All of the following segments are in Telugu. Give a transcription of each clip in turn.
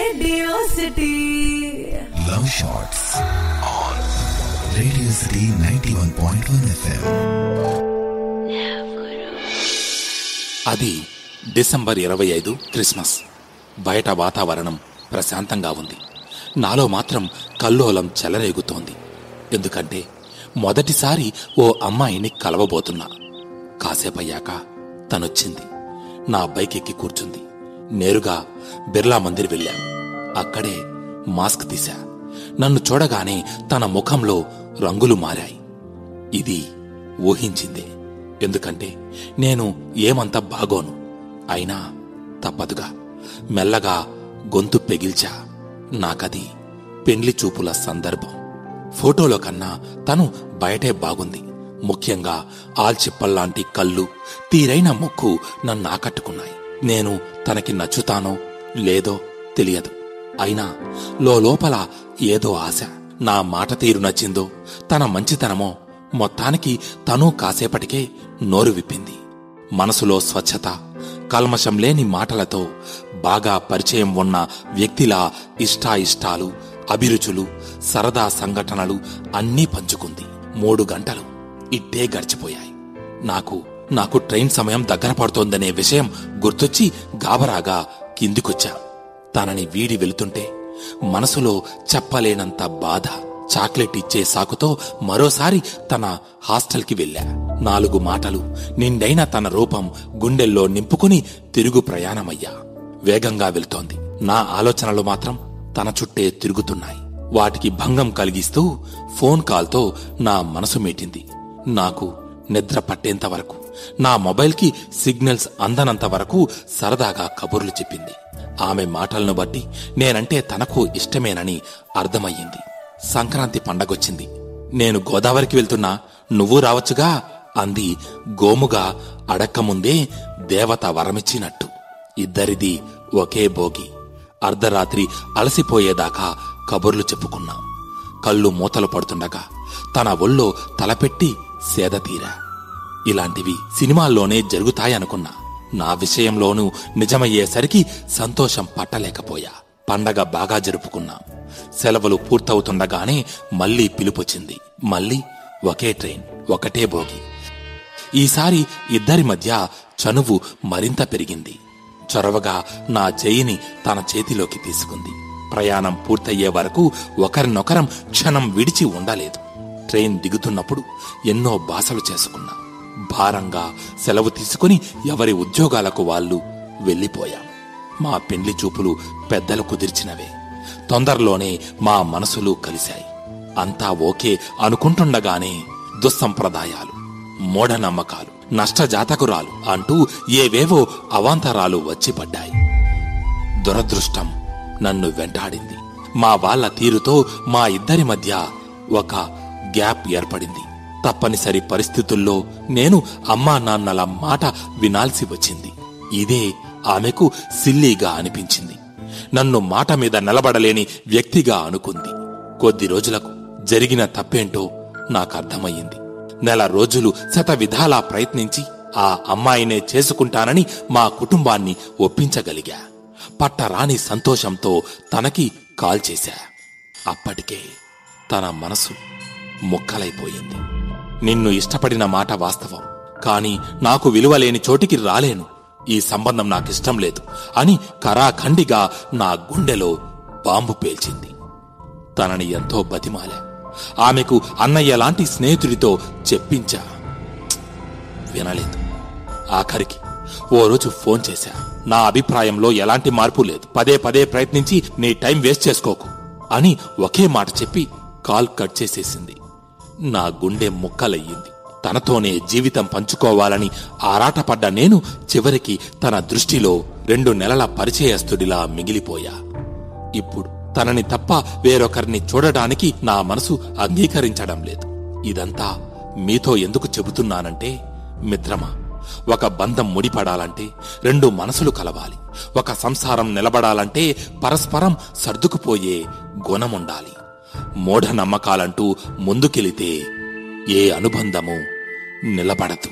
Radio City. Love Shots on Radio City 91.1 FM. అది డిసెంబర్ 25 క్రిస్మస్. బయట వాతావరణం ప్రశాంతంగా ఉంది. నాలో మాత్రం కల్లోలం చెలరేగుతోంది. ఎందుకంటే మొదటిసారి ఓ అమ్మాయిని కలవబోతున్నా. కాసేపయ్యాక తనొచ్చింది. నా బైక్ ఎక్కి కూర్చుంది. నేరుగా బిర్లా మందిర్ వెళ్ళాం. అక్కడే మాస్క్ తీశా. నన్ను చూడగానే తన ముఖంలో రంగులు మారాయి. ఇది ఊహించిందే. ఎందుకంటే నేను ఏమంత బాగోను. అయినా తప్పదుగా మెల్లగా గొంతు పెగిల్చా. నాకది పెండ్లి చూపుల సందర్భం. ఫోటోలో కన్నా తను బయటే బాగుంది. ముఖ్యంగా ఆల్చిప్పల్లాంటి కళ్ళు, తీరైన ముక్కు నన్ను ఆకట్టుకున్నాయి. నేను తనకి నచ్చుతానో లేదో తెలియదు. అయినా లోపల ఏదో ఆశ. నా మాట తీరు నచ్చిందో తన మంచితనమో మొత్తానికి తను కాసేపటికే నోరు విప్పింది. మనసులో స్వచ్ఛత, కల్మషం లేని మాటలతో బాగా పరిచయం ఉన్న వ్యక్తిలా ఇష్టాయిష్టాలు, అభిరుచులు, సరదా సంఘటనలు అన్నీ పంచుకుంది. 3 గంటలు ఇట్టే గడిచిపోయాయి. నాకు ట్రైన్ సమయం దగ్గర పడుతోందనే విషయం గుర్తొచ్చి గాబరాగా కిందికొచ్చా. తనని వీడి వెళుతుంటే మనసులో చెప్పలేనంత బాధ. చాక్లెట్ ఇచ్చే సాకుతో మరోసారి తన హాస్టల్కి వెళ్ళా. 4 మాటలు నిండైన తన రూపం గుండెల్లో నింపుకుని తిరుగు ప్రయాణమయ్యా. వేగంగా వెళ్తోంది. నా ఆలోచనలు మాత్రం తన చుట్టే తిరుగుతున్నాయి. వాటికి భంగం కలిగిస్తూ ఫోన్ కాల్తో నా మనసు మీటింది. నాకు నిద్ర పట్టేంత వరకు, నా మొబైల్కి సిగ్నల్స్ అందనంత వరకు సరదాగా కబుర్లు చెప్పింది. ఆమె మాటలను బట్టి నేనంటే తనకు ఇష్టమేనని అర్థమయ్యింది. సంక్రాంతి పండగొచ్చింది. నేను గోదావరికి వెళ్తున్నా, నువ్వు రావచ్చుగా అంది గోముగా అడక్కముందే దేవత వరమిచ్చినట్టు. ఇద్దరిది ఒకే భోగి. అర్ధరాత్రి అలసిపోయేదాకా కబుర్లు చెప్పుకున్నాం. కళ్ళు మూతలు పడుతుండగా తన ఒళ్ళో తలపెట్టి సేద తీరా. ఇలాంటివి సినిమాల్లోనే జరుగుతాయనుకున్నా. నా విషయంలోనూ నిజమయ్యేసరికి సంతోషం పట్టలేకపోయా. పండగ బాగా జరుపుకున్నాం. సెలవులు పూర్తవుతుండగానే మళ్లీ పిలుపొచ్చింది. మళ్లీ ఒకే ట్రైన్, ఒకటే భోగి. ఈసారి ఇద్దరి మధ్య చనువు మరింత పెరిగింది. చొరవగా నా చేయిని తన చేతిలోకి తీసుకుంది. ప్రయాణం పూర్తయ్యే వరకు ఒకరినొకరం క్షణం విడిచి ఉండలేదు. ట్రైన్ దిగుతున్నప్పుడు ఎన్నో బాసలు చేసుకున్నాం. భారంగా సెలవు తీసుకుని ఎవరి ఉద్యోగాలకు వాళ్ళు వెళ్లిపోయాం. మా పెండ్లి చూపులు పెద్దలు కుదిర్చినవే. తొందరలోనే మా మనసులు కలిశాయి. అంతా ఓకే అనుకుంటుండగానే దుస్సంప్రదాయాలు, మూఢనమ్మకాలు, నష్టజాతకురాలు అంటూ ఏవేవో అవాంతరాలు వచ్చిపడ్డాయి. దురదృష్టం నన్ను వెంటాడింది. మా వాళ్ల తీరుతో మా ఇద్దరి మధ్య ఒక గ్యాప్ ఏర్పడింది. తప్పనిసరి పరిస్థితుల్లో నేను అమ్మా నాన్నల మాట వినాల్సి వచ్చింది. ఇదే ఆమెకు సిల్లీగా అనిపించింది. నన్ను మాట మీద నిలబడలేని వ్యక్తిగా అనుకుంది. కొద్ది రోజులకు జరిగిన తప్పేంటో నాకర్థమయ్యింది. 1 రోజులు శతవిధాలా ప్రయత్నించి ఆ అమ్మాయినే చేసుకుంటానని మా కుటుంబాన్ని ఒప్పించగలిగా. పట్టరాని సంతోషంతో తనకి కాల్ చేశా. అప్పటికే తన మనసు ముక్కలైపోయింది. నిన్ను ఇష్టపడిన మాట వాస్తవం, కాని నాకు విలువలేని చోటికి రాలేను. ఈ సంబంధం నాకిష్టం లేదు అని కరాఖండిగా నా గుండెలో బాంబు పేల్చింది. తనని ఎంతో బతిమాలా. ఆమెకు అన్నయ్య లాంటి స్నేహితుడితో చెప్పించా. వినలేదు. ఆఖరికి ఓ రోజు ఫోన్ చేశా. నా అభిప్రాయంలో ఎలాంటి మార్పు లేదు. పదే ప్రయత్నించి నీ టైం వేస్ట్ చేసుకోకు అని ఒకే మాట చెప్పి కాల్ కట్ చేసేసింది. నా గుండె ముక్కలయ్యింది. తనతోనే జీవితం పంచుకోవాలని ఆరాటపడ్డ నేను చివరికి తన దృష్టిలో 2 నెలల పరిచయస్తుడిలా మిగిలిపోయా. ఇప్పుడు తనని తప్ప వేరొకరిని చూడడానికి నా మనసు అంగీకరించడం లేదు. ఇదంతా మీతో ఎందుకు చెబుతున్నానంటే, మిత్రమా, ఒక బంధం ముడిపడాలంటే 2 మనసులు కలవాలి. ఒక సంసారం నిలబడాలంటే పరస్పరం సర్దుకుపోయే గుణముండాలి. మూఢనమ్మకాలంటూ ముందుకెళితే ఏ అనుబంధము నిలబడదు.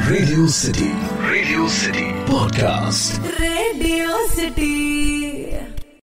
Radio City. Radio City Podcast. Radio City.